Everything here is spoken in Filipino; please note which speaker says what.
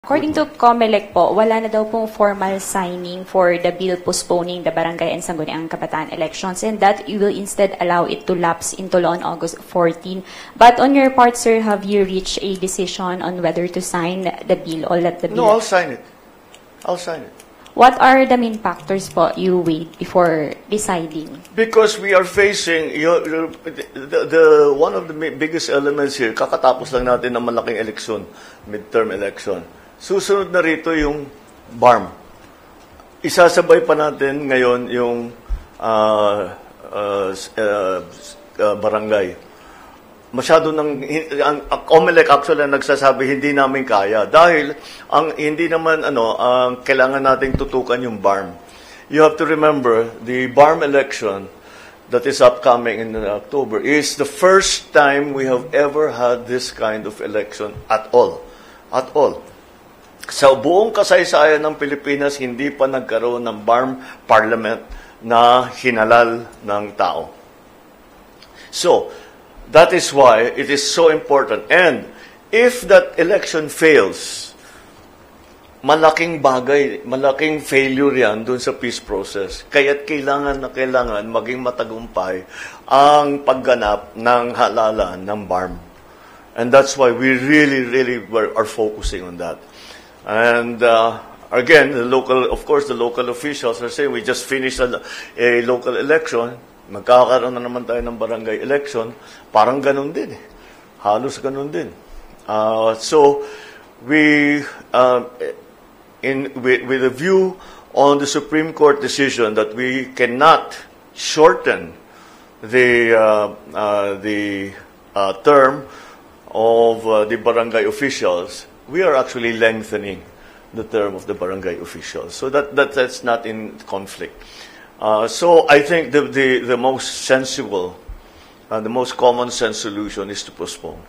Speaker 1: According to COMELEC po, wala na daw pong formal signing for the bill postponing the Barangay and Sangguniang Kabataan elections, and that you will instead allow it to lapse into law on August 14. But on your part, sir, have you reached a decision on whether to sign the bill or let the bill?
Speaker 2: No, I'll sign it. I'll sign it.
Speaker 1: What are the main factors po you weighed before deciding?
Speaker 2: Because we are facing, one of the biggest elements here, kakatapos lang natin ng malaking eleksyon, midterm election. Susunod na rito yung BARM. Isasabay pa natin ngayon yung barangay. Masyado ang COMELEC actually nagsasabi hindi namin kaya dahil hindi naman kailangan nating tutukan yung BARM. You have to remember the BARM election that is upcoming in October is the first time we have ever had this kind of election at all. At all. Sa buong kasaysayan ng Pilipinas, hindi pa nagkaroon ng BARM parliament na hinalal ng tao. So, that is why it is so important. And if that election fails, malaking bagay, malaking failure yan dun sa peace process. Kaya't kailangan maging matagumpay ang pagganap ng halalan ng BARM. And that's why we really are focusing on that. And again, the local officials are saying we just finished a local election. Magkakaroon na naman tayo ng barangay election. Parang ganun din. Halos ganun din. So we, with a view on the Supreme Court decision that we cannot shorten the term of the barangay officials, we are actually lengthening the term of the barangay officials. So that's not in conflict. So I think the most sensible, the most common sense solution is to postpone.